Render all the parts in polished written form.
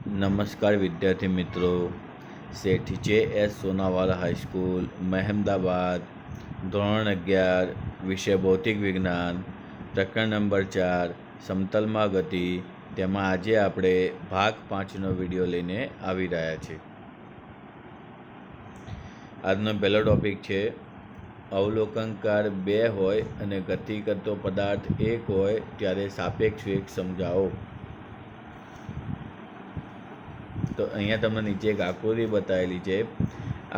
नमस्कार विद्यार्थी मित्रों, सेठ जे.एस. सोनावाला हाईस्कूल महेमदाबाद ધોરણ 11 વિષય ભૌતિક વિજ્ઞાન પ્રકરણ નંબર 4 સમતલમાં ગતિ તેમાં આજે આપણે ભાગ 5નો વિડીયો લઈને આવી રહ્યા છે। આજનો પહેલો ટોપિક છે અવલોકનકાર 2 હોય અને ગતિ કરતો પદાર્થ 1 હોય ત્યારે સાપેક્ષ વેગ સમજાવો। તો અહીંયા તમને નીચે એક આકૃતિ બતાવેલી છે।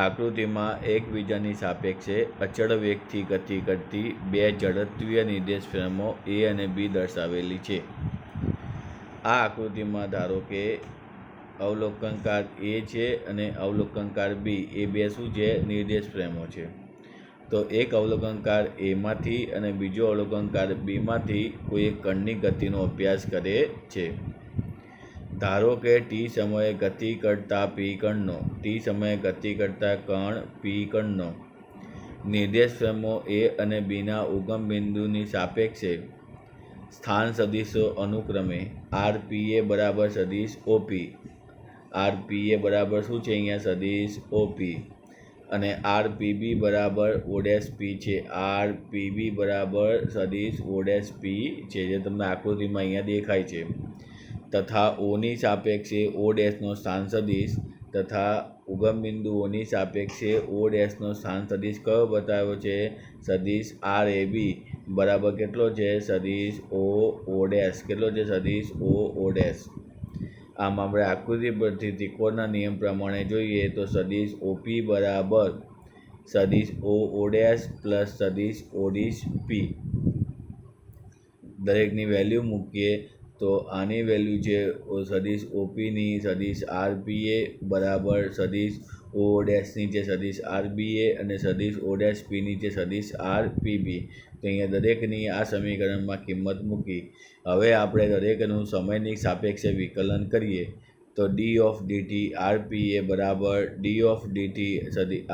આકૃતિમાં એકબીજાની સાપેક્ષે અચળ વેગથી ગતિ કરતી 2 જડત્વીય નિર્દેશ ફ્રેમો એ અને બી દર્શાવેલી છે। આ આકૃતિમાં ધારો કે અવલોકનકાર એ છે અને અવલોકનકાર બી એ બે શું છે, નિર્દેશ ફ્રેમો છે। તો એક અવલોકનકાર એમાંથી અને બીજો અવલોકનકાર બીમાંથી કોઈ એક કણની ગતિનો અભ્યાસ કરે છે। ધારો કે ટી સમયે ગતિ કરતા પી કણનો પી કણનો નિર્દેશ ફ્રેમો એ અને બીના ઉગમ બિંદુની સાપેક્ષે સ્થાન સદિશો અનુક્રમે આરપીએ બરાબર સદિશ ઓપી, આરપીએ બરાબર શું છે અહીંયા સદિશ ઓપી, અને આરપીબી બરાબર ઓડેસ પી છે, આરપીબી બરાબર સદિશ ઓડેસ પી છે, જે તમને આકૃતિમાં અહીંયા દેખાય છે। તથા ઓની સાપેક્ષે ઓ ડેશનો સ્થાન સદિશ તથા ઉગમ બિંદુઓની સાપેક્ષે ઓ ડેશનો સ્થાન સદિશ કયો બતાવ્યો છે, સદિશ આર એ બી બરાબર કેટલો છે, સદિશ ઓ ઓ ડેશ, કેટલો છે સદિશ ઓ ઓ ડેશ। આમ આપણે આકૃતિ પરથી ત્રિકોણના નિયમ પ્રમાણે જોઈએ તો સદિશ ઓપી બરાબર સદિશ ઓ ઓ ડેશ પ્લસ સદિશ ઓડિશ પી, દરેકની વેલ્યુ મૂકીએ તો આની વેલ્યુ છે સદિશ ઓપીની સદિશ આરપીએ બરાબર સદિશ ઓ ડેશની છે સદિશ આરબીએ અને સદિશ ઓ ડેશ પીની છે સદિશ આરપીબી। તો અહીંયા દરેકની આ સમીકરણમાં કિંમત મૂકી હવે આપણે દરેકનું સમયની સાપેક્ષે વિકલન કરીએ તો ડી ઓફ ડીટી આરપીએ બરાબર ડી ઓફ ડીટી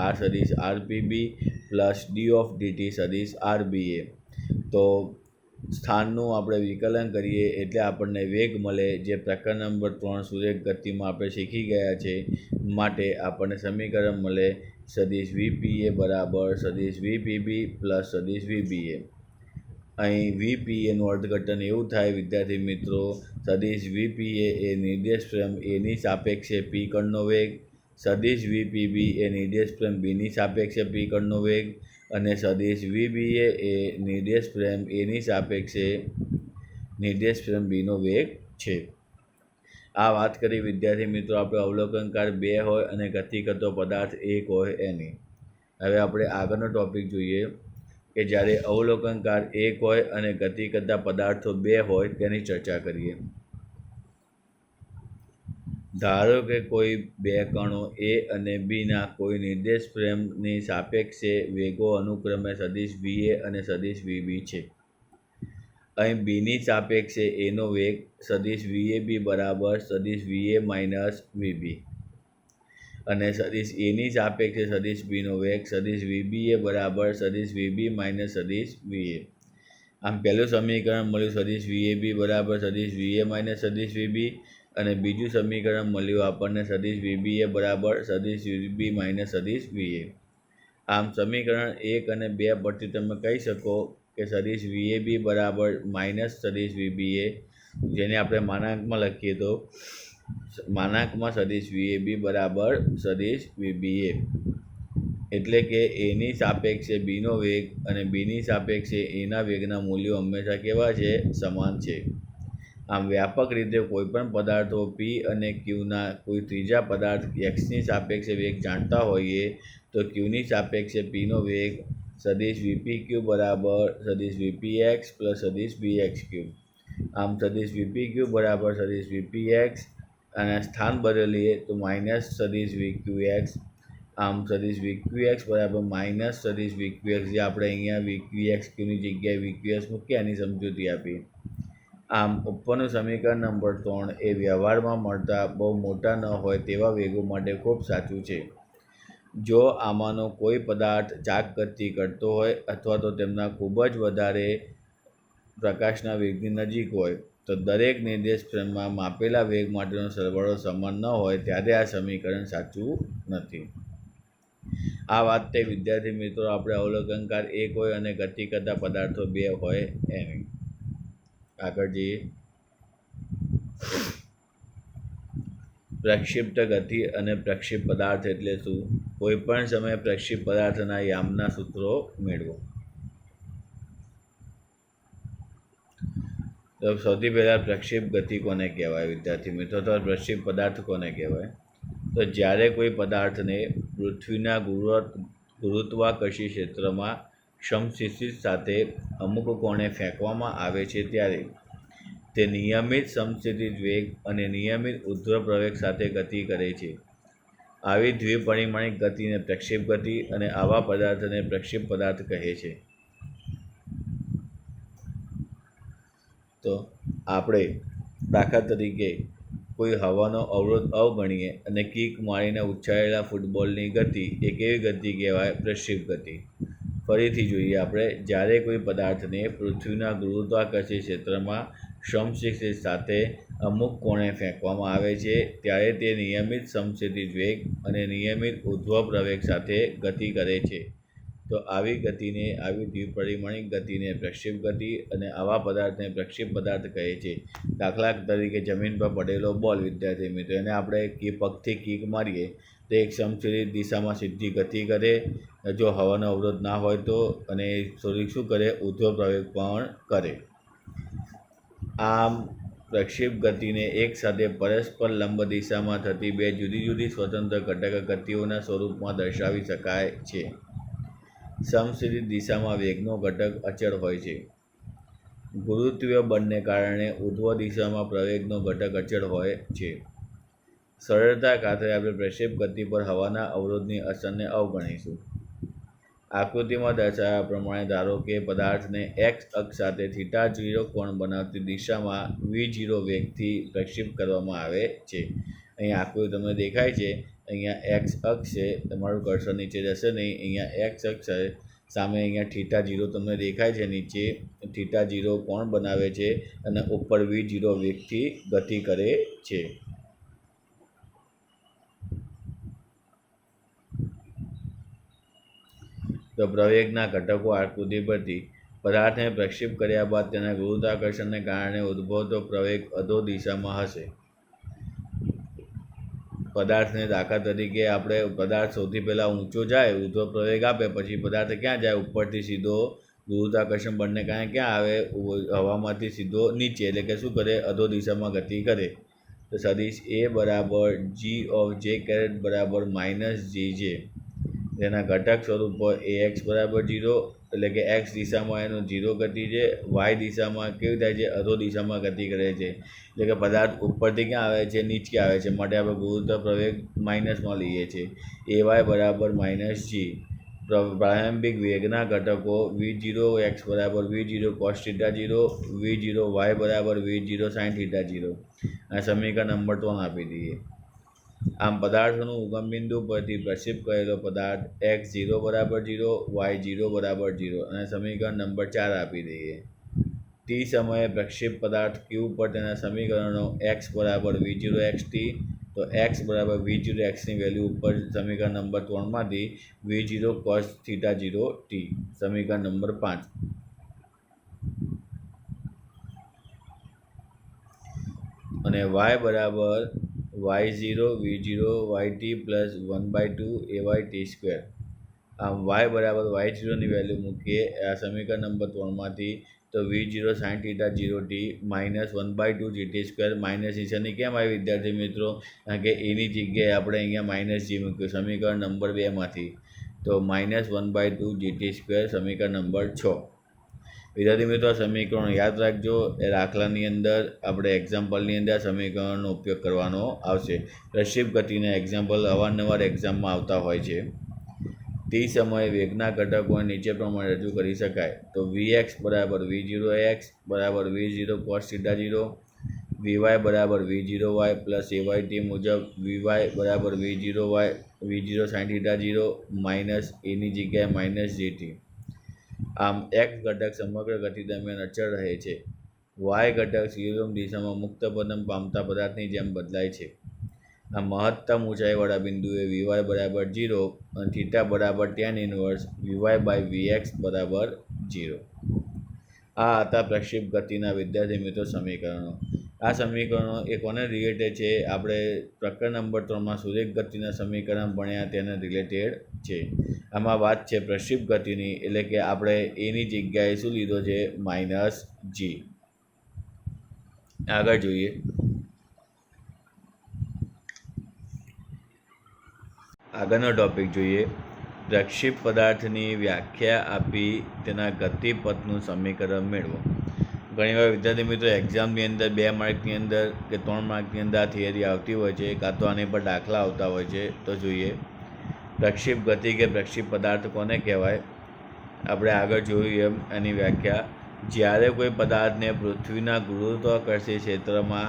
આર સદિશ આરપીબી પ્લસ ડી ઓફ ડીટી સદિશ આરબીએ। તો સ્થાનનું આપણે વિકલન કરીએ એટલે આપણને વેગ મળે, જે પ્રકરણ નંબર 3 સુરેખ ગતિમાં આપણે શીખી ગયા છે। માટે આપણને સમીકરણ મળે સદિશ વીપીએ બરાબર સદિશ વીપીબી પ્લસ સદિશ વીબીએ। અહીં વીપીએનું અર્થઘટન એવું થાય વિદ્યાર્થી મિત્રો, સદિશ વીપીએ એ નિર્દેશ ફ્રેમ એની સાપેક્ષે પી કણનો વેગ, સદિશ વીપીબી એ નિર્દેશ ફ્રેમ બીની સાપેક્ષે પી કણનો વેગ અને સદિશ વીબીએ એ નિર્દેશ ફ્રેમ એની સાપેક્ષે નિર્દેશ ફ્રેમ બીનો વેગ છે। આ વાત કરી વિદ્યાર્થી મિત્રો આપણે અવલોકનકાર 2 હોય અને ગતિ કરતો પદાર્થ 1 હોય એની। હવે આપણે આગળનો ટોપિક જોઈએ કે જ્યારે અવલોકનકાર 1 હોય અને ગતિ કરતા પદાર્થો 2 હોય તેની ચર્ચા કરીએ। ધારો કે કોઈ 2 કણો એ અને બીના કોઈ નિર્દેશ ફ્રેમની સાપેક્ષે વેગો અનુક્રમે સદિશ વીએ અને સદિશ વીબી છે। અહીં બીની સાપેક્ષે એનો વેગ સદિશ વીએબી બરાબર સદિશ વીએ માઇનસ વીબી અને સદિશ એની સાપેક્ષે સદિશ બીનો વેગ સદિશ વીબીએ બરાબર સદિશ વીબી માઇનસ સદિશ વીએ। આમ પહેલું સમીકરણ મળ્યું સદિશ વીએબી બરાબર સદિશ વીએ માઇનસ સદિશ વીબી અને બીજું સમીકરણ મળ્યું આપણને સદિશ વીબીએ બરાબર સદિશ વીબી માઇનસ સદિશ વીએ। આમ સમીકરણ 1 અને 2 પરથી તમે કહી શકો કે સદિશ વીએબી બરાબર માઇનસ સદિશ વીબીએ, જેને આપણે માનાંકમાં લખીએ તો માનાંકમાં સદિશ વીએબી બરાબર સદિશ વીબીએ, એટલે કે એની સાપેક્ષે બીનો વેગ અને બીની સાપેક્ષે એના વેગના મૂલ્યો હંમેશા કેવા છે, સમાન છે। આમ વ્યાપક રીતે કોઈપણ પદાર્થો પી અને ક્યુના કોઈ ત્રીજા પદાર્થ એક્સની સાપેક્ષે વેગ જાણતા હોઈએ તો ક્યુની સાપેક્ષે પીનો વેગ સદિશ વીપી ક્યુ બરાબર સદિશ વીપી એક્સ પ્લસ સદિશ બી એક્સ ક્યુ। આમ સદિશ વીપી ક્યુ બરાબર સદિશ વીપી એક્સ અને સ્થાન બદલીએ તો માઇનસ સદિશ વીક્યુ એક્સ। આમ સદિશ વીક્યુ એક્સ બરાબર માઇનસ સદિશ વીક્યુ એક્સ, જે આપણે અહીંયા વીક્યુ એક્સ ક્યુની જગ્યાએ વીક્યુ એક્સ મૂકી આની સમજૂતી આપી। આમ ઉપરનું સમીકરણ નંબર 3 એ વ્યવહારમાં મળતા બહુ મોટા ન હોય તેવા વેગો માટે ખૂબ સાચું છે। જો આમાંનો કોઈ પદાર્થ ચાક ગતિ કરતો હોય અથવા તો તેમના ખૂબ જ વધારે પ્રકાશના વેગની નજીક હોય તો દરેક નિર્દેશ ફ્રેમમાં માપેલા વેગ માટેનો સરવાળો સમાન ન હોય ત્યારે આ સમીકરણ સાચું નથી. આ વાત તે વિદ્યાર્થી મિત્રો આપણે અવલોકનકાર એક હોય અને ગતિ કરતા પદાર્થો બે હોય એની. આગળ જઈએ. પ્રક્ષિપ્ત ગતિ અને પ્રક્ષિપ્ત પદાર્થ એટલે શું? કોઈ પણ સમયે પ્રક્ષિપ્ત પદાર્થના યામના સૂત્રો મેળવો. તો સૌથી પહેલાં પ્રક્ષિપ્ત ગતિ કોને કહેવાય વિદ્યાર્થી મિત્રો? તો પ્રક્ષિપ્ત પદાર્થ કોને કહેવાય? તો જ્યારે કોઈ પદાર્થને પૃથ્વીના ગુરુત્વાકર્ષી ક્ષેત્રમાં સમશિશિર સાથે અમુક કોણે ફેંકવામાં આવે છે ત્યારે તે નિયમિત સમસ્થિતિજ વેગ અને નિયમિત ઉર્ધ્વ પ્રવેગ સાથે ગતિ કરે છે. આવી દ્વિપરિમાણિક ગતિને પ્રક્ષિપ્ત ગતિ અને આવા પદાર્થને પ્રક્ષિપ્ત પદાર્થ કહે છે. તો આપણે દાખલા તરીકે કોઈ હવાનો અવરોધ અવગણીએ અને કિક મારીને ઉછાળેલા ફૂટબોલની ગતિ એ કેવી ગતિ કહેવાય? પ્રક્ષિપ્ત ગતિ. ફરીથી જોઈએ આપણે. જ્યારે કોઈ પદાર્થને પૃથ્વીના ગુરુત્વાકર્ષી ક્ષેત્રમાં સમશિશિર સાથે અમુક કોણે ફેંકવામાં આવે છે ત્યારે તે નિયમિત સમસ્થિતિજ વેગ અને નિયમિત ઉર્ધ્વ પ્રવેગ સાથે ગતિ કરે છે. તો આવી ગતિને, આવી દ્વિપરિમાણિક ગતિને પ્રક્ષિપ્ત ગતિ અને આવા પદાર્થને પ્રક્ષિપ્ત પદાર્થ કહે છે. દાખલા તરીકે જમીન પર પડેલો બોલ વિદ્યાર્થી મિત્રો, એને આપણે પગથી કિક મારીએ તો એક સમશિશિર દિશામાં સીધી ગતિ કરે જો હવાનો અવરોધ ના હોય તો, અને થોડીક શું કરે? ઉર્ધ્વ પ્રવેગ પણ કરે. આમ પ્રક્ષિપ્ત ગતિને એક સાથે પરસ્પર લંબ દિશામાં થતી બે જુદી જુદી સ્વતંત્ર ઘટક ગતિઓના સ્વરૂપમાં દર્શાવી શકાય છે. સમશિશિર દિશામાં વેગનો ઘટક અચળ હોય છે. ગુરુત્વીય બળને કારણે ઉર્ધ્વ દિશામાં પ્રવેગનો ઘટક અચળ હોય છે. સરળતા ખાતર આપણે પ્રક્ષિપ્ત ગતિ પર હવાના અવરોધની અસરને અવગણીશું. આકૃતિમાં દર્શાવ્યા પ્રમાણે ધારો કે પદાર્થને એક્સ અક્ષ સાથે θ0 કોણ બનાવતી દિશામાં v0 વેગથી પ્રક્ષિપ્ત કરવામાં આવે છે. અહીંયા આકૃતિ તમને દેખાય છે. અહીંયા એક્સ અક્ષ છે, તમારું કર્સર નીચે જશે નહીં. અહીંયા એક્સ અક્ષ સામે અહીંયા θ0 તમને દેખાય છે. નીચે θ0 કોણ બનાવે છે અને ઉપર v0 વેગથી ગતિ કરે છે. તો પ્રવેગના ઘટકો આકૃતિ પરથી પદાર્થને પ્રક્ષિપ્ત કર્યા બાદ તેના ગુરુત્વાકર્ષણને કારણે ઉદ્ભવતો પ્રવેગ અધો દિશામાં હશે. પદાર્થને દાખલા તરીકે આપણે પદાર્થ સૌથી પહેલાં ઊંચો જાય, ઉર્ધ્વ પ્રવેગ આપે, પછી પદાર્થ ક્યાં જાય? ઉપરથી સીધો ગુરુત્વાકર્ષણ બળને કારણે ક્યાં આવે? હવામાંથી સીધો નીચે, એટલે કે શું કરે? અધો દિશામાં ગતિ કરે. તો સદિશ A બરાબર g(j) બરાબર -gj. તેના ઘટક સ્વરૂપો ax બરાબર 0, એટલે કે એક્સ દિશામાં એનું 0 ગતિ છે. વાય દિશામાં કેવી થાય છે? અધો દિશામાં ગતિ કરે છે. એટલે કે પદાર્થ ઉપરથી ક્યાં આવે છે? નીચે આવે છે. માટે આપણે ગુરુત્વ પ્રવેગ માઇનસમાં લઈએ છીએ. ay બરાબર -g. પ્રારંભિક વેગના ઘટકો v0x બરાબર v0 cos θ0, v0y બરાબર v0 sin θ0. આ સમીકરણ નંબર 3 આપી દઈએ. આમ પદાર્થનું ઉગમ બિંદુ પરથી પ્રક્ષિપ્ત કરેલો પદાર્થ x0 બરાબર 0, y0 બરાબર 0 અને સમીકરણ નંબર 4 આપી દઈએ. t સમયે પ્રક્ષિપ્ત પદાર્થ q પર તેના સમીકરણો x બરાબર v0xt, તો x બરાબર v0xની વેલ્યુ ઉપર સમીકરણ નંબર 3માંથી v0 cos θ0t, સમીકરણ નંબર 5. અને y બરાબર y0 v0 yt plus 1/2 ayt². આમ y બરાબર y0ની વેલ્યુ મૂકીએ આ સમીકરણ નંબર 3માંથી, તો v0 sin θ0t minus 1/2 gt². Minus નિશાની કેમ આવી વિદ્યાર્થી મિત્રો? કારણ કે એની જગ્યાએ આપણે અહીંયા -g મૂક્યું સમીકરણ નંબર 2માંથી, તો -1/2 gt², સમીકરણ નંબર 6. વિદ્યાર્થી મિત્રો સમીકરણો યાદ રાખજો. એ દાખલાની અંદર આપણે એક્ઝામ્પલની અંદર સમીકરણનો ઉપયોગ કરવાનો આવશે. પ્રક્ષિપ્ત ગતિના એક્ઝામ્પલ અવારનવાર એક્ઝામમાં આવતા હોય છે. તે સમયે વેગના ઘટકોને નીચે પ્રમાણે રજૂ કરી શકાય. તો vx બરાબર v0x બરાબર v0 cos θ0, vy બરાબર v0y પ્લસ ayt મુજબ vy બરાબર v0 sin θ0 માઇનસ એની જગ્યાએ -gt. આમ x ઘટક સમગ્ર ગતિ દરમિયાન અચળ રહે છે. વાય ઘટક શિરોમ દિશામાં મુક્ત પતન પામતા પદાર્થની જેમ બદલાય છે. આ મહત્તમ ઊંચાઈવાળા બિંદુએ વીવાય બરાબર 0 અને થીટા બરાબર tan ઇનવર્સ વીવાય બાય વીએક્સ બરાબર 0. આ હતા પ્રક્ષેપ ગતિના વિદ્યાર્થી મિત્રો સમીકરણો. આ સમીકરણો એ કોને રિલેટેડ છે? આપણે પ્રકરણ નંબર 3માં સુરેખ ગતિના સમીકરણ ભણ્યા તેને રિલેટેડ છે. આમાં વાત છે પ્રક્ષેપ ગતિની, એટલે કે આપણે એની જગ્યાએ શું લીધો છે? -g. આગળ જોઈએ. આગળનો ટોપિક જોઈએ. પ્રક્ષેપ પદાર્થની વ્યાખ્યા આપી તેના ગતિપથનું સમીકરણ મેળવો. ઘણીવાર વિદ્યાર્થી મિત્રો એક્ઝામની અંદર 2 માર્કની અંદર કે 3 માર્કની અંદર આ થિયરી આવતી હોય છે, કાં તો આની પર દાખલા આવતા હોય છે. તો જોઈએ પ્રક્ષેપ ગતિ કે પ્રક્ષેપ પદાર્થ કોને કહેવાય. આપણે આગળ જોયું એમ એની વ્યાખ્યા. જ્યારે કોઈ પદાર્થને પૃથ્વીના ગુરુત્વાકર્ષી ક્ષેત્રમાં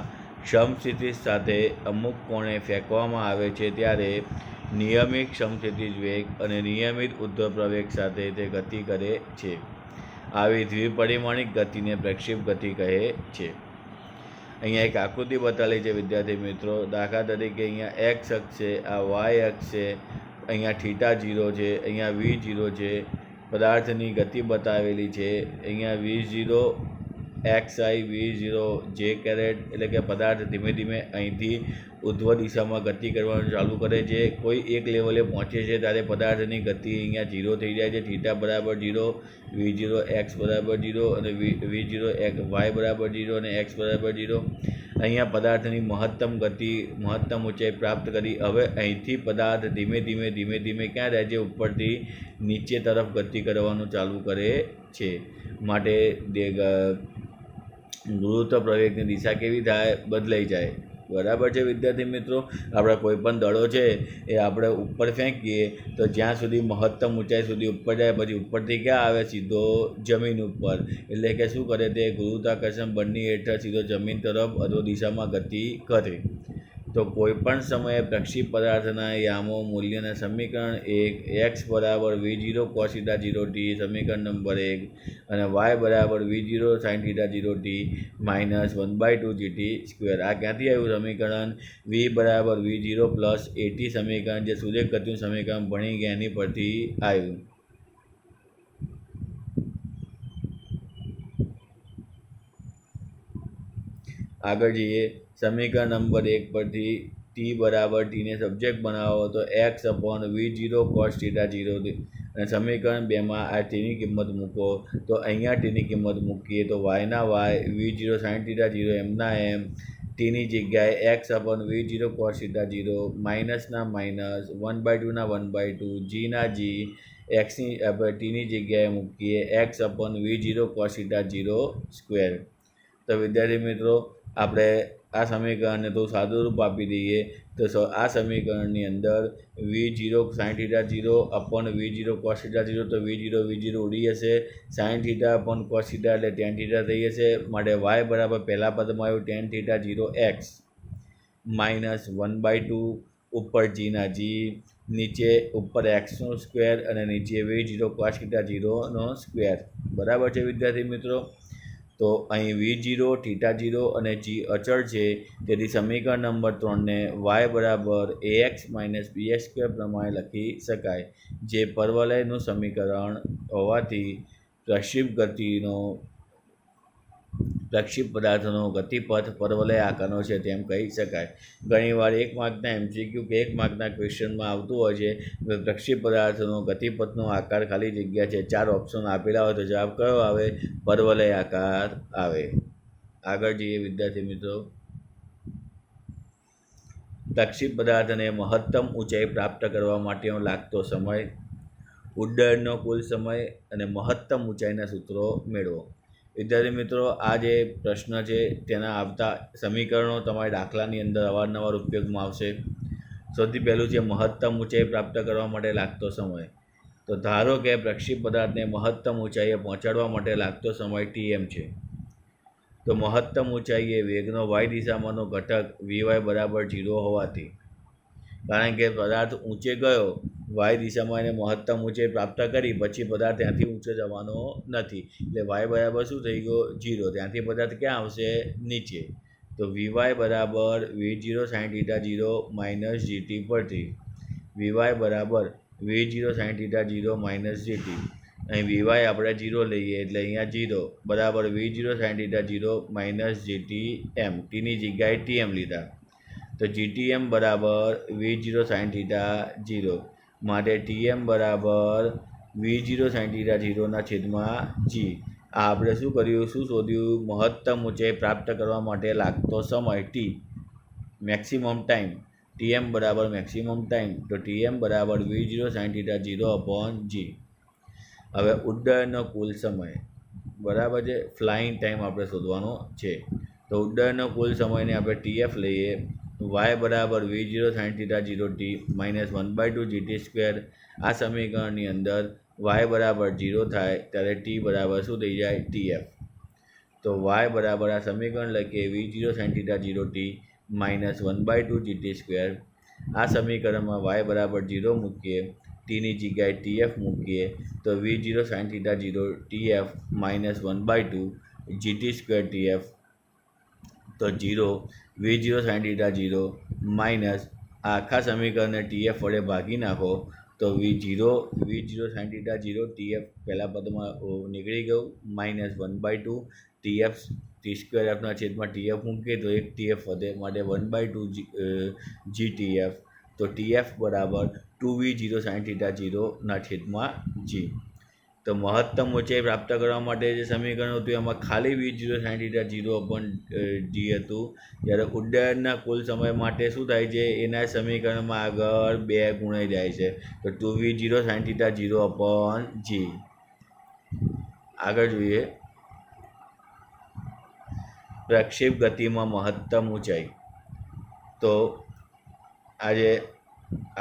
સમસ્થિતિ સાથે અમુક કોણે ફેંકવામાં આવે છે ત્યારે નિયમિત સમસ્થિતિજ વેગ અને નિયમિત ઉર્ધ્વ પ્રવેગ સાથે તે ગતિ કરે છે. આવી દ્વિપરિમાણિક ગતિને પ્રક્ષેપ ગતિ કહે છે. અહીંયા એક આકૃતિ બતાવેલી છે વિદ્યાર્થી મિત્રો. દાખલા તરીકે અહીંયા એક્સ અક્ષ છે, આ વાય અક્ષ છે, અહીંયા થીટા 0 છે, અહીંયા v0 છે. પદાર્થની ગતિ બતાવેલી છે. અહીંયા v0 xi v0 j caret, એટલે કે પદાર્થ ધીમે ધીમે અહીંથી ઉર્ધ્વ દિશામાં ગતિ કરવાનું ચાલુ કરે છે. કોઈ એક લેવલે પહોંચે છે ત્યારે પદાર્થની ગતિ અહીંયા 0 થઈ જાય છે. થીટા બરાબર 0, v0 x બરાબર 0 અને v0 y બરાબર 0 અને x બરાબર 0. અહીંયા પદાર્થની મહત્તમ ગતિ, મહત્તમ ઊંચાઈ પ્રાપ્ત કરી. હવે અહીંથી પદાર્થ ધીમે ધીમે ક્યાં જાય છે? ઉપરથી નીચે તરફ ગતિ કરવાનું ચાલુ કરે છે. માટે ગુરુત્વ પ્રવેગની દિશા કેવી થાય? બદલાઈ જાય. બરાબર છે વિદ્યાર્થી મિત્રો. આપણા કોઈ પણ દડો છે એ આપણે ઉપર ફેંકીએ તો જ્યાં સુધી મહત્તમ ઊંચાઈ સુધી ઉપર જાય, પછી ઉપરથી ક્યાં આવે? સીધો જમીન ઉપર. એટલે કે શું કરે? તે ગુરુત્વાકર્ષણ બળની હેઠળ સીધો જમીન તરફ અધો દિશામાં ગતિ કરે. તો કોઈપણ સમયે પ્રક્ષેપ પદાર્થના યામો મૂલ્યના સમીકરણ 1 x બરાબર v0 cos θ 0t સમીકરણ નંબર 1 અને y બરાબર v0 sin θ 0t -1/2 gt square. આ ક્યાંથી આવ્યું સમીકરણ? v બરાબર v0 પ્લસ at સમીકરણ, જે સુરેખ ગતિનું સમીકરણ ભણી ગયા એની પરથી આવ્યું. આગળ જઈએ. સમીકરણ નંબર 1 પરથી t બરાબર tને સબ્જેક્ટ બનાવો તો x અપોન v0 cos θ 0 અને સમીકરણ 2માં આ tની કિંમત મૂકો. તો અહીંયા tની કિંમત મૂકીએ તો yના y, v0 sin θ 0 એમના એમ, tની જગ્યાએ x અપોન v0 cos θ 0 માઇનસના માઇનસ, 1/2 ના 1/2, gના g, xની આપણે tની જગ્યાએ મૂકીએ x upon v0 cos θ 0 square. તો વિદ્યાર્થી મિત્રો આપણે આ સમીકરણને તો સાદું રૂપ આપી દઈએ તો આ સમીકરણની અંદર v0 sin θ 0 upon v0 cos θ 0, તો v0 ઉડી જશે. sin θ અપોન cos θ એટલે tan θ થઈ જશે. માટે y બરાબર પહેલા પદમાં આવ્યું tan θ 0x માઇનસ 1/2 ઉપર gના g, નીચે ઉપર xનો સ્ક્વેર અને નીચે v0 cos θ 0નો સ્ક્વેર. બરાબર છે વિદ્યાર્થી મિત્રો. તો અહીં v0, θ0 અને g અચળ છે. તેથી સમીકરણ નંબર 3ને y બરાબર ax - bx² પ્રમાણે લખી શકાય, જે પરવલયનું સમીકરણ હોવાથી પ્રક્ષેપ પદાર્થનો ગતિપથ પરવલય આકારનો છે તેમ કહી શકાય. ઘણીવાર 1 માર્કના MCQ કે 1 માર્કના ક્વેશ્ચનમાં આવતું હોય છે પ્રક્ષેપ પદાર્થનો ગતિપથનો આકાર ખાલી જગ્યા છે, 4 ઓપ્શન આપેલા હોય તો જવાબ કયો આવે? પરવલય આકાર આવે. આગળ જઈએ વિદ્યાર્થી મિત્રો. પ્રક્ષેપ પદાર્થને મહત્તમ ઊંચાઈ પ્રાપ્ત કરવા માટેનો લાગતો સમય, ઉડ્ડયનનો કુલ સમય અને મહત્તમ ઊંચાઈના સૂત્રો મેળવો. વિદ્યાર્થી મિત્રો આ જે પ્રશ્ન છે તેના આવતા સમીકરણો તમારા દાખલાની અંદર અવારનવાર ઉપયોગમાં આવશે. સૌથી પહેલું છે મહત્તમ ઊંચાઈ પ્રાપ્ત કરવા માટે લાગતો સમય. તો ધારો કે પ્રક્ષેપ પદાર્થને મહત્તમ ઊંચાઈએ પહોંચાડવા માટે લાગતો સમય tm છે. તો મહત્તમ ઊંચાઈએ વેગનો y દિશામાંનો ઘટક vy બરાબર 0 હોવાથી, કારણ કે પદાર્થ ઊંચે ગયો, વાય દિશામાં એને મહત્તમ ઊંચાઈ પ્રાપ્ત કરી પછી પદાર્થ ત્યાંથી ઊંચો જવાનો નથી, એટલે વાય બરાબર શું થઈ ગયો 0, ત્યાંથી પદાર્થ ક્યાં આવશે નીચે, તો વીવાય બરાબર V0 sin θ 0 માઇનસ GT પરથી વીવાય બરાબર V0 sin θ 0 માઇનસ GT, અહીં વીવાય આપણે 0 લઈએ એટલે અહીંયા 0 બરાબર V0 sin θ 0 માઇનસ GTm, ટીની જગ્યાએ TM લીધા તો GTm બરાબર V0 sin θ 0 માટે TM બરાબર V0 sin θ 0 ના છેદમાં G. આ આપણે શું કર્યું, શું શોધ્યું, મહત્તમ ઊંચાઈ પ્રાપ્ત કરવા માટે લાગતો સમય T, મેક્સિમમ ટાઈમ, TM બરાબર મેક્સિમમ ટાઈમ, તો TM બરાબર V0 sin θ 0 G. હવે ઉડ્ડયનનો કુલ સમય બરાબર છે, ફ્લાઇંગ ટાઈમ આપણે શોધવાનો છે, તો ઉડ્ડયનનો કુલ સમયને આપણે TF લઈએ, y બરાબર V0 sin θ 0 T minus 1/2 GT². આ સમીકરણની અંદર y બરાબર 0 થાય ત્યારે t બરાબર શું થઈ જાય TF, તો y બરાબર આ સમીકરણ લખીએ V0 sin θ 0 T minus 1/2 GT². આ સમીકરણમાં y બરાબર 0 મૂકીએ, ટીની જગ્યાએ TF મૂકીએ તો V0 sin θ 0 TF minus 1/2 GT² TF, તો 0 V0 sin θ 0 માઇનસ આખા સમીકરણને TF વડે ભાગી નાખો તો V0 sin θ 0 TF પહેલા પદમાં નીકળી ગયું માઇનસ 1/2 TF T²Fના છેદમાં TF મૂકીએ તો એક TF વધે માટે 1/2 GTF, તો TF બરાબર 2V0 sin θ 0 ના છેદમાં G. તો મહત્તમ ઊંચાઈ પ્રાપ્ત કરવા માટે જે સમીકરણ હતું એમાં ખાલી V0 sin θ 0 G હતું, જ્યારે ઉડ્ડયનના કુલ સમય માટે શું થાય છે એના સમીકરણમાં આગળ 2 ગુણાઈ જાય છે, તો 2V0 sin θ 0 G. આગળ જોઈએ પ્રક્ષેપ ગતિમાં મહત્તમ ઊંચાઈ, તો આજે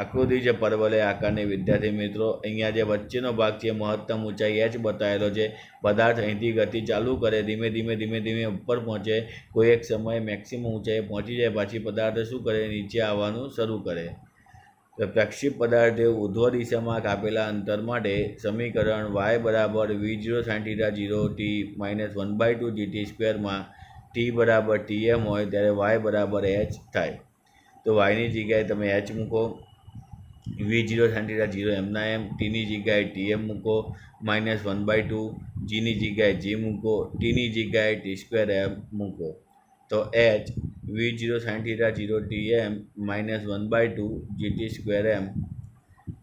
આકૃતિ છે પરવલય આકારની વિદ્યાર્થી મિત્રો, અહીંયા જે વચ્ચેનો ભાગ છે મહત્તમ ઊંચાઈ h બતાવેલો છે, પદાર્થ અહીંથી ગતિ ચાલુ કરે ધીમે ધીમે ઉપર પહોંચે, કોઈ એક સમયે મેક્સિમમ ઊંચાઈએ પહોંચી જાય પછી પદાર્થ શું કરે નીચે આવવાનું શરૂ કરે. તો પ્રક્ષેપ પદાર્થે ઉર્ધ્વ દિશામાં કાપેલા અંતર માટે સમીકરણ y બરાબર V0 sin θ 0 T minus 1/2 GT² માં T બરાબર TM હોય ત્યારે y બરાબર h થાય, તો yની જગ્યાએ તમે h મૂકો, V0 sin θ 0 એમના એમ, ટીની જગ્યાએ TM મૂકો માઇનસ 1/2, જીની જગ્યાએ G મૂકો, ટીની જગ્યાએ T²M મૂકો, તો h V0 sin θ 0 TM minus 1/2 GT²M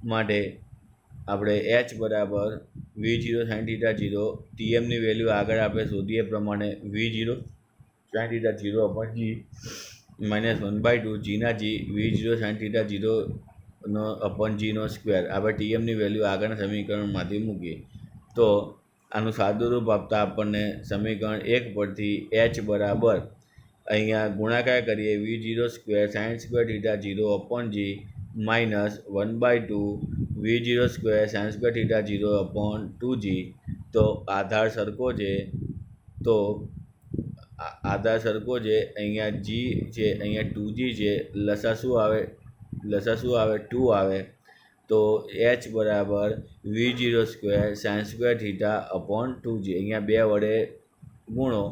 માટે આપણે h બરાબર V0 sin θ 0 TMની વેલ્યુ આગળ આપણે શોધીએ પ્રમાણે V0 sin θ 0 G માઇનસ 1/2 જીના G V0 sin θ 0 નો G નો સ્ક્વેર, આપણે TMની વેલ્યુ આગળના સમીકરણમાંથી મૂકીએ તો આનું સાદું રૂપ આપતા આપણને સમીકરણ 1 પરથી h બરાબર અહીંયા ગુણાકાર કરીએ V0 square sin² θ 0 G minus 1/2 V0 square sin² θ 0 2G. તો આધાર સરખો છે, તો આધાર સરખો છે, અહીંયા G છે અહીંયા 2G છે, લસા શું આવે 2 આવે, તો h બરાબર V0 સ્ક્વેર sin² θ 2G, અહીંયા 2 વડે ગુણો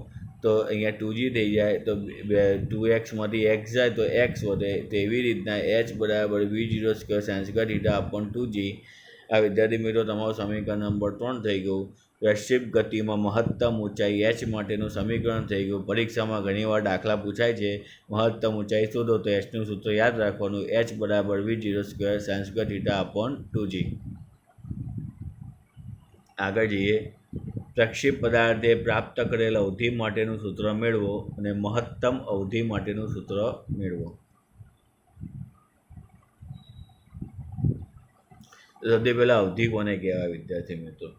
તો અહીંયા 2G થઈ જાય, તો 2xમાંથી x જાય તો x વધે, તેવી રીતના h બરાબર V0 સ્ક્વેર sin² θ 2G. આ વિદ્યાર્થી મિત્રો તમારું સમીકરણ નંબર 3 થઈ ગયું. પ્રક્ષેપ ગતિમાં મહત્તમ ઊંચાઈ h માટેનું સમીકરણ થઈ ગયું. પરીક્ષામાં ઘણીવાર દાખલા પૂછાય છે, મહત્તમ ઊંચાઈ શોધો તો hનું સૂત્ર યાદ રાખવાનું, h બરાબર V0 સ્ક્વેર sin² θ 2G. આગળ જઈએ, પ્રક્ષેપ પદાર્થે પ્રાપ્ત કરેલ અવધિ માટેનું સૂત્ર મેળવો અને મહત્તમ અવધિ માટેનું સૂત્ર મેળવો. સૌથી પહેલાં અવધિ કોને કહેવાય વિદ્યાર્થી મિત્રો?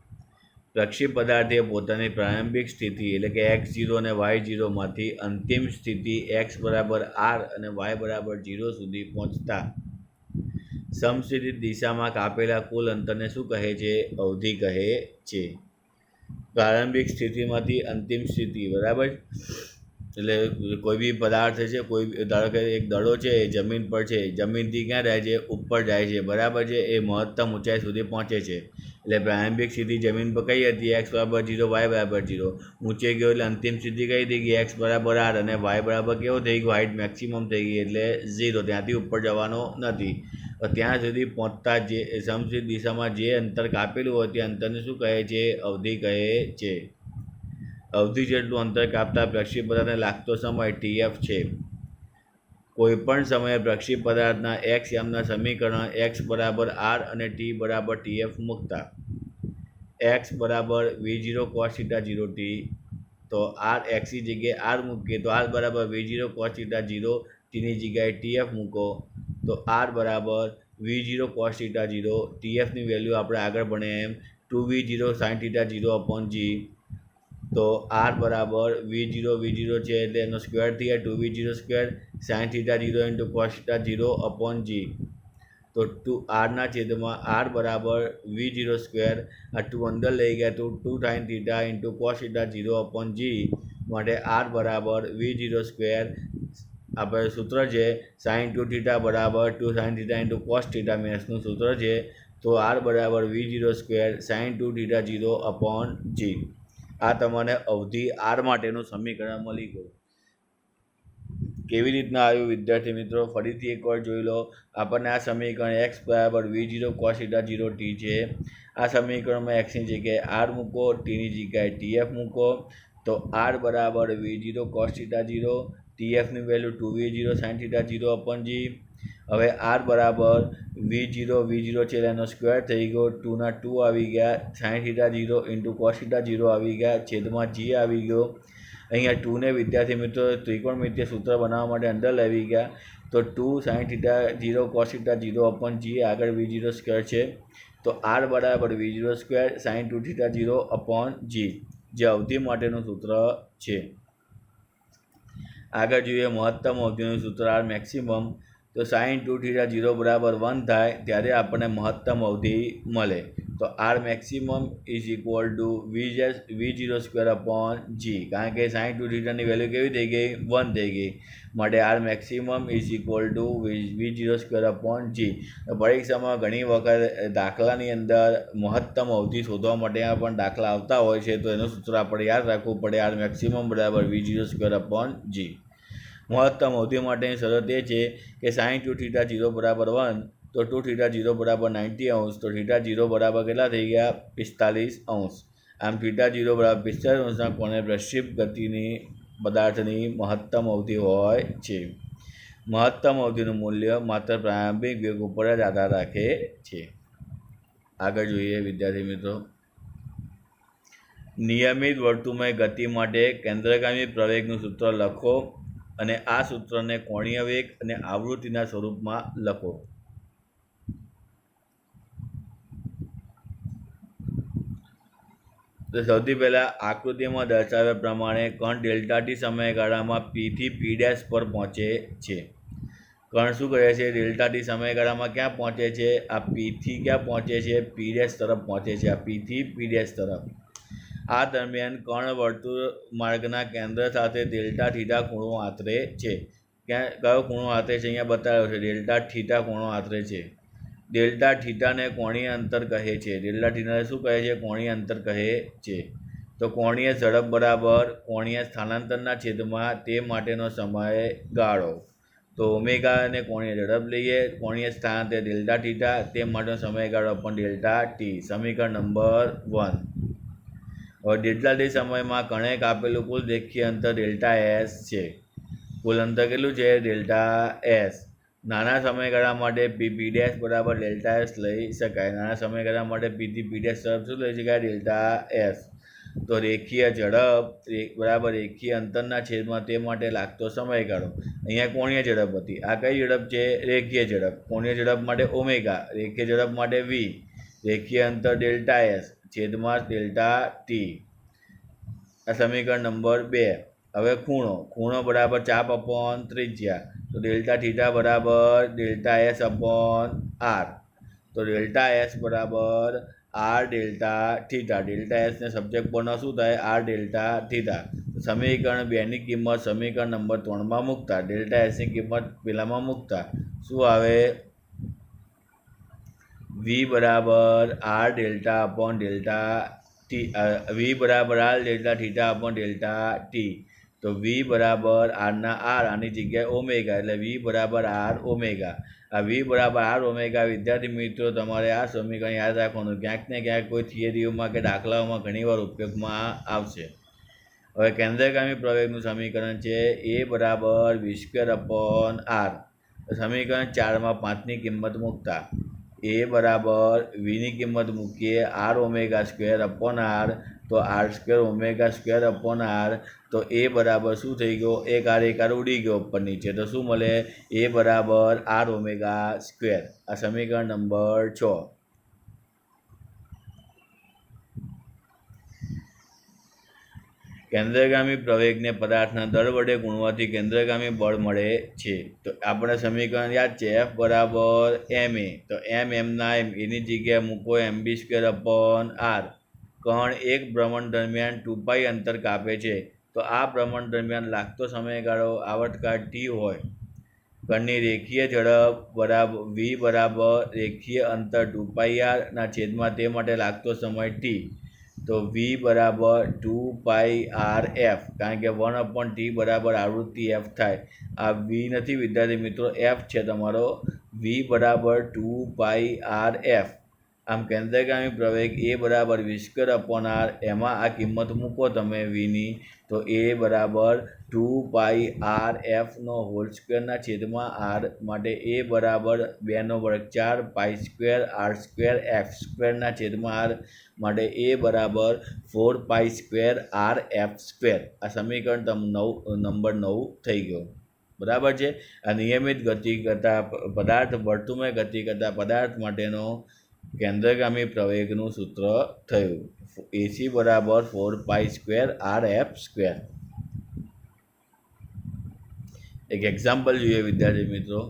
પ્રક્ષેપ પદાર્થે પોતાની પ્રારંભિક સ્થિતિ એટલે કે x0 અને y0 માંથી અંતિમ સ્થિતિ x બરાબર r અને y બરાબર 0 સુધી પહોંચતા સમસ્થિતિ દિશામાં કાપેલા કુલ અંતરને શું કહે છે? અવધિ કહે છે. પ્રારંભિક સ્થિતિમાંથી અંતિમ સ્થિતિ બરાબર, એટલે કોઈ બી પદાર્થ છે, કોઈ ધારો કે એક દડો છે એ જમીન પર છે, જમીનથી ક્યાં જાય છે, ઉપર જાય છે, બરાબર છે, એ મહત્તમ ઊંચાઈ સુધી પહોંચે છે. એટલે પ્રારંભિક સ્થિતિ જમીન પર કઈ હતી, x બરાબર 0 y બરાબર 0. ઊંચે ગયો એટલે અંતિમ સ્થિતિ કઈ થઈ ગઈ, x બરાબર r અને y બરાબર કેવો થઈ ગયો, હાઇટ મેક્સિમમ થઈ ગઈ એટલે 0. ત્યાંથી ઉપર જવાનો નથી. ત્યાં સુધી પહોંચતા જે સમક્ષ દિશામાં જે અંતર કાપેલું હોય તે અંતરને શું કહે છે, અવધિ કહે છે. અવધિ જેટલું અંતર કાપતા પ્રક્ષેપ પદાર્થને લાગતો સમય TF છે. કોઈપણ સમયે પ્રક્ષેપ પદાર્થના x યામના સમીકરણ x બરાબર r અને t બરાબર TF મૂકતા x બરાબર v0 cos θ 0 t, તો r x ની જગ્યાએ r મૂકીએ તો r બરાબર v0 cos θ 0 tની જગ્યાએ TF મૂકો તો r બરાબર v0 cos θ 0 TFની વેલ્યુ આપણે આગળ ભણ્યા એમ 2v0 sin θ 0 g, તો r બરાબર v0 છે એટલે એનો સ્ક્વેર થયા 2v0 square sin θ 0 into cos θ 0 g, તો 2r ના છેદમાં r બરાબર v0 સ્ક્વેર, આ 2 અંદર લઈ ગયા તો 2 sin θ ઇન્ટુ cos θ 0 g, માટે r બરાબર v0 સ્ક્વેર. આપણે સૂત્ર છે sin 2θ બરાબર 2 sin θ ઇન્ટુ cos θ મેથ્સનું સૂત્ર છે, તો r બરાબર v0 સ્ક્વેર sin 2θ 0 g. આ તમને અવધિ r માટેનું સમીકરણ મળી ગયું. કેવી રીતના આવ્યું વિદ્યાર્થી મિત્રો, ફરીથી એકવાર જોઈ લો. આપણને આ સમીકરણ x બરાબર v0 cos θ 0 t છે. આ સમીકરણમાં x ની જગ્યાએ r મૂકો, t ની જગ્યાએ TF મૂકો, તો r બરાબર v0 cos θ 0, TFની વેલ્યુ 2v0 sin θ 0 g. હવે r બરાબર v0 છે એનો સ્ક્વેર થઈ ગયો, 2 ના 2 આવી ગયા, sin θ 0 ઇન્ટુ cos θ 0 આવી ગયા, છેદમાં g આવી ગયો. અહીંયા 2ને વિદ્યાર્થી મિત્રો ત્રિકોણમિતિય સૂત્ર બનાવવા માટે અંદર લાવી ગયા, તો 2 sin θ 0 cos θ 0 g, આગળ v0 સ્ક્વેર છે, તો r બરાબર v0 સ્ક્વેર sin 2θ 0 g, જે અવધિ માટેનું સૂત્ર છે. આગળ જોઈએ મહત્તમ અવધિનું સૂત્ર r મેક્સિમમ, તો sin 2θ 0 બરાબર 1 થાય ત્યારે આપણને મહત્તમ અવધિ મળે, તો r maximum is equal to v0 square g, કારણ કે sin 2θની વેલ્યુ કેવી થઈ ગઈ, 1 થઈ ગઈ, માટે r maximum is equal to v0 square g. પરીક્ષામાં ઘણી વખત દાખલાની અંદર મહત્તમ અવધિ શોધવા માટે પણ દાખલા આવતા હોય છે, તો એનું સૂત્ર આપણે યાદ રાખવું પડે, r મેક્સિમમ બરાબર v0 સ્ક્વેર g. મહત્તમ અવધિ માટેની શરત એ છે કે sin 2θ 0 બરાબર 1, તો 2θ 0 બરાબર 90 અંશ, તો θ 0 બરાબર કેટલા થઈ ગયા, 45 અંશ. આમ θ 0 બરાબર 45 અંશના કોણે પ્રક્ષેપ ગતિની પદાર્થની મહત્તમ અવધિ હોય છે. મહત્તમ અવધિનું મૂલ્ય માત્ર પ્રારંભિક વેગ ઉપર જ આધાર રાખે છે. આગળ જોઈએ વિદ્યાર્થી મિત્રો, નિયમિત વર્તુળમય ગતિ માટે કેન્દ્રગામી પ્રવેગનું સૂત્ર લખો અને આ સૂત્રને કોણીય વેગ અને આવૃત્તિના સ્વરૂપમાં લખો. તો સૌથી પહેલાં આકૃતિમાં દર્શાવ્યા પ્રમાણે કણ ડેલ્ટા ટી સમયગાળામાં P થી P' પર પહોંચે છે. કણ શું કરે છે, ડેલ્ટા ટી સમયગાળામાં ક્યાં પહોંચે છે, આ P થી ક્યાં પહોંચે છે, P' તરફ પહોંચે છે, આ P થી P' તરફ. આ દરમિયાન કણ વર્તુળ માર્ગના કેન્દ્ર સાથે ડેલ્ટા થીટા ખૂણો આંતરે છે. ક્યાં કયો ખૂણો આંતરે છે, અહીંયા બતાવ્યો છે, ડેલ્ટા થીટા ખૂણો આંતરે છે. ડેલ્ટા થીટાને કોણીય અંતર કહે છે. ડેલ્ટા થીટાને શું કહે છે, કોણીય અંતર કહે છે. તો કોણીય ઝડપ બરાબર કોણીય સ્થાનાંતરના છેદમાં તે માટેનો સમયગાળો. તો ઓમેગા અને કોણીય ઝડપ લઈએ, કોણીય સ્થાનાંતર ડેલ્ટા થીટા, તે માટેનો સમયગાળો પણ ડેલ્ટા ટી. સમીકરણ નંબર 1. હવે ડેલ્ટા ટી સમયમાં કણે કાપેલું કુલ રેખીય અંતર ડેલ્ટા એસ છે. કુલ અંતર કેટલું છે, ડેલ્ટા એસ. નાના સમયગાળા માટે P' બરાબર ડેલ્ટા એસ લઈ શકાય. નાના સમયગાળા માટે P થી P' તરફ શું લઈ શકાય, ડેલ્ટા એસ. તો રેખીય ઝડપ બરાબર રેખીય અંતરના છેદમાં તે માટે લાગતો સમયગાળો. અહીંયા કોણીય ઝડપ હતી, આ કઈ ઝડપ છે, રેખીય ઝડપ. કોણીય ઝડપ માટે ઓમેગા, રેખીય ઝડપ માટે v, રેખીય અંતર ડેલ્ટા એસ છેદમાં ડેલ્ટા ટી. આ સમીકરણ નંબર 2. હવે ખૂણો બરાબર ચાપ અપોન ત્રિજ્યા, તો ડેલ્ટા થીટા બરાબર ડેલ્ટા એસ અપોન આર. તો ડેલ્ટા એસ બરાબર આર ડેલ્ટા થીટા, ડેલ્ટા એસને સબ્જેક્ટ બનાવો શું થાય? R delta theta. સમીકરણ 2ની કિંમત સમીકરણ નંબર 3માં મૂકતા, ડેલ્ટા એસની કિંમત પેલામાં મૂકતા શું આવે? વી બરાબર R delta upon delta T, V બરાબર R delta theta upon delta T. તો વી બરાબર આરના આર, આની જગ્યાએ ઓમેગા, એટલે વી બરાબર આર ઓમેગા. આ વી બરાબર આર ઓમેગા વિદ્યાર્થી મિત્રો તમારે આ સમીકરણ યાદ રાખવાનું, ક્યાંક ને ક્યાંક કોઈ થિયરીઓમાં કે દાખલાઓમાં ઘણીવાર ઉપયોગમાં આવશે. હવે કેન્દ્રગામી પ્રવેગનું સમીકરણ છે એ બરાબર વી સ્ક્વેર અપોન આર. સમીકરણ 4માં 5ની કિંમત મૂકતા એ બરાબર વીની કિંમત મૂકીએ R omega square upon R, તો R square omega square upon R. તો એ બરાબર શું થઈ ગયો? એક આર ઉડી ગયો ઉપર નીચે, તો શું મળે? એ બરાબર આર ઓમેગા સ્ક્વેર. આ સમીકરણ નંબર 6. કેન્દ્રગામી પ્રવેગને પદાર્થના દળ વડે ગુણવાથી કેન્દ્રગામી બળ મળે છે. તો આપણે સમીકરણ યાદ છે એફ બરાબર એમ એ. તો એમ એમના એમ, એની જગ્યાએ મૂકો એમ બી સ્ક્વેર અપોન આર. કણ એક ભ્રમણ દરમિયાન 2π અંતર કાપે છે. તો આ ભ્રમણ દરમિયાન લાગતો સમયગાળો આવર્તકાળ ટી હોય. કણની રેખીય ઝડપ બરાબર વી બરાબર રેખીય અંતર 2πr ના છેદમાં તે માટે લાગતો સમય ટી. તો વી બરાબર 2πrf, કારણ કે 1/t બરાબર આવૃત્તિ એફ થાય. આ વી નથી વિદ્યાર્થી મિત્રો, એફ છે તમારો. વી બરાબર 2πrf. આમ કેન્દ્રગામી પ્રવેગ એ બરાબર વી સ્ક્વેર અપોન આર, એમાં આ કિંમત મૂકો તમે વીની, તો એ બરાબર 2πrfનો હોલ સ્ક્વેરના છેદમાં આર, માટે એ બરાબર 2 નો વર્ગ 4 pi square R square F સ્ક્વેરના છેદમાં આર, માટે એ બરાબર 4π સ્ક્વેર આર એફ સ્ક્વેર. આ સમીકરણ નંબર 9 થઈ ગયો. બરાબર છે. આ નિયમિત ગતિ કરતા પદાર્થ, વર્તુળમય ગતિ કરતા પદાર્થ માટેનો કેન્દ્રગામી પ્રવેગનું સૂત્ર થયું. એસી બરાબર 4π સ્ક્વેર આર એફ સ્ક્વેર. એક એક્ઝામ્પલ જોઈએ વિદ્યાર્થી મિત્રો,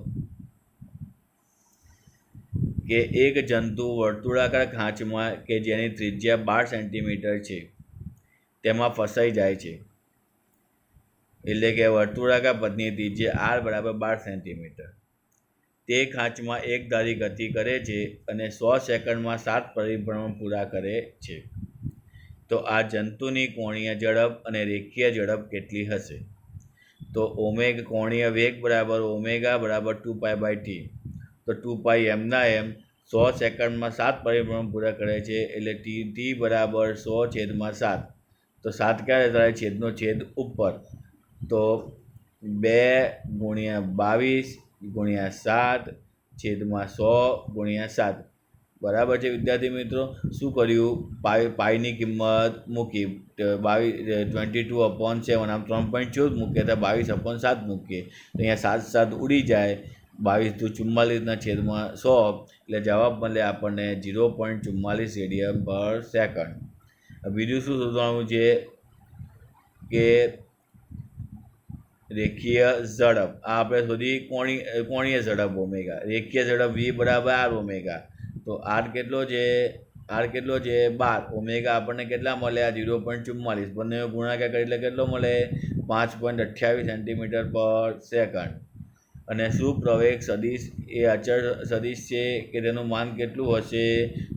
કે એક જંતુ વર્તુળાકાર ખાંચમાં કે જેની ત્રિજ્યા 12 સેન્ટીમીટર છે તેમાં ફસાઈ જાય છે. એટલે કે વર્તુળાકાર પથની ત્રિજ્યા આર બરાબર 12 સેન્ટીમીટર. તે ખાંચમાં એક ધારી ગતિ કરે છે અને 100 સેકન્ડમાં 7 પરિભ્રમણ પૂરા કરે છે. તો આ જંતુની કોણીય ઝડપ અને રેખીય ઝડપ કેટલી હશે? તો કોણીય વેગ બરાબર ઓમેગા બરાબર 2π/t. તો 2π એમના એમ 100 સેકન્ડમાં 7 પરિભ્રમણ પૂરા કરે છે, એટલે ટી બરાબર 100/7. તો 7 ક્યારે થાય? છેદનો છેદ ઉપર. તો 2 × 22 × 7 છેદમાં 100 × 7. બરાબર છે વિદ્યાર્થી મિત્રો. શું કર્યું? પાઈની કિંમત મૂકી, 22/7. આમ 3.14 મૂકીએ તો 22/7 મૂકીએ, તો અહીંયા 7 ઉડી જાય. 22 × 44 છેદમાં 100, એટલે જવાબ મળે આપણને 0.44 રેડિયન પર સેકન્ડ. બીજું શું શોધવાનું છે? કે રેખીય ઝડપ. આ આપણે શોધી કોણીય ઝડપ ઓમેગા. રેખીય ઝડપ વી બરાબર આર ઓમેગા. તો આર કેટલો છે? 12. ઓમેગા આપણને કેટલા મળ્યા? 0.44. બંને ગુણાકાર કરી એટલે કેટલો મળે? 5.28 સેન્ટીમીટર પર સેકન્ડ. અને શું પ્રવેગ સદિશ એ અચળ સદિશ છે કે તેનું માન કેટલું હશે?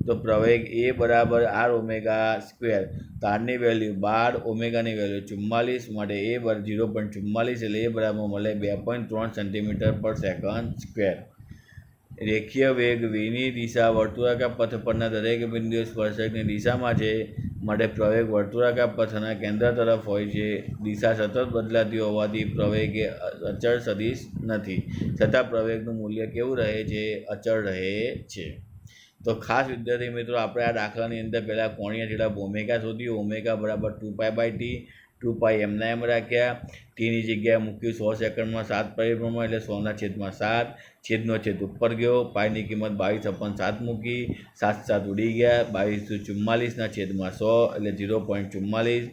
તો પ્રવેગ એ બરાબર આર ઓમેગા સ્ક્વેર. તો આરની વેલ્યુ 12, ઓમેગાની વેલ્યુ 44, માટે એ 0.44, એટલે એ બરાબર મળે 2.3 સેન્ટીમીટર પર સેકન્ડ સ્ક્વેર. રેખીય વેગ વીની દિશા વર્તુળાકાર પથ પરના દરેક બિંદુએ સ્પર્શકની દિશામાં છે, માટે પ્રવેગ વર્તુળાકાર પથના કેન્દ્ર તરફ હોય છે. દિશા સતત બદલાતી હોવાથી પ્રવેગ એ અચળ સદિશ નથી, છતાં પ્રવેગનું મૂલ્ય કેવું રહે છે? અચળ રહે છે. તો ખાસ વિદ્યાર્થી મિત્રો, આપણે આ દાખલાની અંદર પહેલાં કોણીય ઝડપ ઓમેગા શોધ્યું. ઓમેગા બરાબર 2π/t. 2π એમના એમ રાખ્યા. ટીની જગ્યાએ મૂક્યું 100 સેકન્ડમાં 7 પરિભ્રમણ, એટલે 100/7. છેદનો છેદ ઉપર ગયો. પાઈની કિંમત 22/7 મૂકી, 7 ઉડી ગયા. 22 × 44 છેદમાં 100, એટલે 0.44.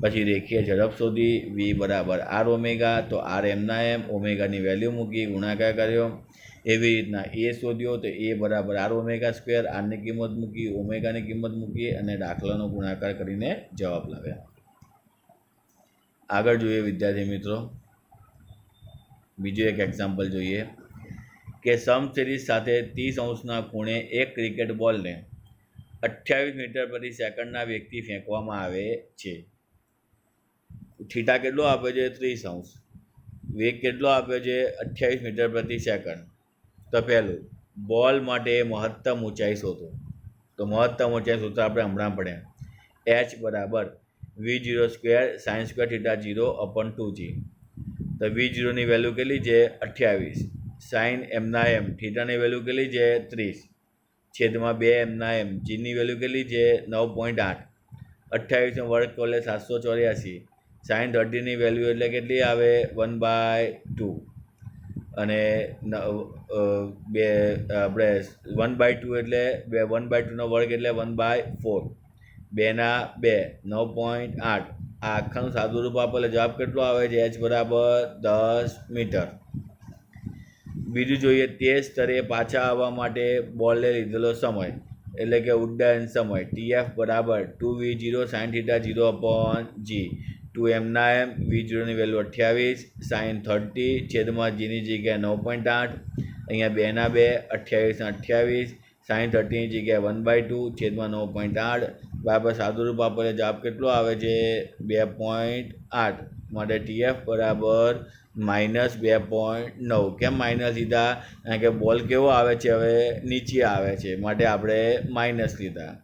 પછી રેખીય ઝડપ શોધી, વી બરાબર આર ઓમેગા. તો આર એમના એમ, ઓમેગાની વેલ્યુ મૂકી, ગુણાકાર કર્યો. એવી રીતના એ શોધ્યો તો એ બરાબર આર ઓમેગા સ્ક્વેર, આરની કિંમત મૂકી, ઓમેગાની કિંમત મૂકી અને દાખલાનો ગુણાકાર કરીને જવાબ લાવ્યા. આગળ જોઈએ વિદ્યાર્થી મિત્રો, બીજું એક એક્ઝામ્પલ જોઈએ કે સમશેરીષ સાથે 30° ખૂણે એક ક્રિકેટ બોલને 28 મીટર પ્રતિ સેકન્ડના વેગથી ફેંકવામાં આવે છે. થીટા કેટલો આપ્યો છે? 30°. વેગ કેટલો આપ્યો છે? 28 મીટર પ્રતિ સેકન્ડ. તો પહેલું બોલ માટે મહત્તમ ઊંચાઈ શોધો. તો મહત્તમ ઊંચાઈ સૂત્ર આપણે હમણાં ભણ્યા, h બરાબર v0 square sine square theta 0/2g. તો v0ની વેલ્યુ કેટલી છે? 28. સાઇન એમના એમ થીટાની વેલ્યુ કેટલી છે? 30 છેદમાં 2 એમના એમ જીની વેલ્યુ કેટલી છે? 9.8. 28નો વર્ગ કરો એટલે 784. સાઇન 30ની વેલ્યુ એટલે કેટલી આવે? 1/2. અને બે આપણે 1/2 એટલે 1/2નો વર્ગ એટલે 1/4. 2 ના 2 9.8. આ આખાનું સાદું રૂપ આપે એટલે જવાબ કેટલો આવે છે? h બરાબર 10 મીટર. બીજું જોઈએ, તે સ્તરે પાછા આવવા માટે બોલને લીધેલો સમય એટલે કે ઉડ્ડયન સમય tf બરાબર 2v0 સાઇન થીટા 0/g. 2 એમના એમ v0ની વેલ્યુ 28 સાઇન 30 છેદમાં જીની જગ્યાએ 9.8. અહીંયા 2 ના 2 28 ના 28 સાઇન 30ની જગ્યાએ 1/2 છેદમાં 9.8 બરાબર સાદું રૂપ આપે જવાબ કેટલો આવે છે? 2.8. માટે tf બરાબર -2.9. કેમ માઇનસ લીધા? કારણ કે બોલ કેવો આવે છે? હવે નીચે આવે છે, માટે આપણે માઇનસ લીધા.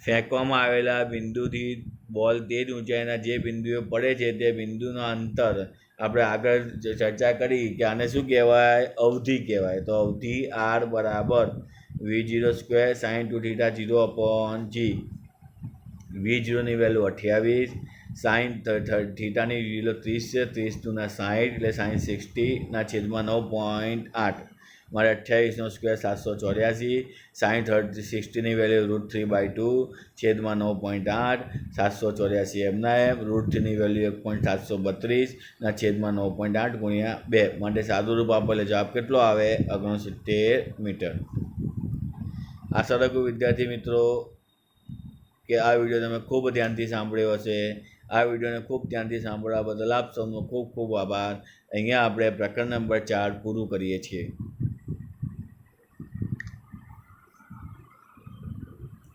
ફેંકવામાં આવેલા બિંદુથી બોલ તે જ ઊંચાઈના જે બિંદુએ પડે છે તે બિંદુના અંતર આપણે આગળ ચર્ચા કરી કે આને શું કહેવાય? અવધિ કહેવાય. તો અવધિ r બરાબર v0 square sine 2 theta 0/g. v0ની વેલ્યુ 28, સાઇન થીટાની વેલ્યુ 30 છે, 30 ના 60 એટલે સાઇન 60 ના છેદમાં 9.8. મારે 28નો સ્ક્વેર 784. સાઇન 60ની વેલ્યુ √3/2 છેદમાં 9.8. 784 એમના એમ. √3ની વેલ્યુ 1.732 ના છેદમાં 9.8 ગુણ્યા 2. માટે સાદું રૂપ આપે એટલે જવાબ કેટલો આવે? 69 મીટર. આશા રાખું વિદ્યાર્થી મિત્રો કે આ વિડીયો તમે ખૂબ ધ્યાનથી સાંભળ્યો હશે. આ વિડીયોને ખૂબ ધ્યાનથી સાંભળવા બદલ આપ સૌનો ખૂબ ખૂબ આભાર. અહીંયા આપણે પ્રકરણ નંબર 4 પૂરું કરીએ છીએ.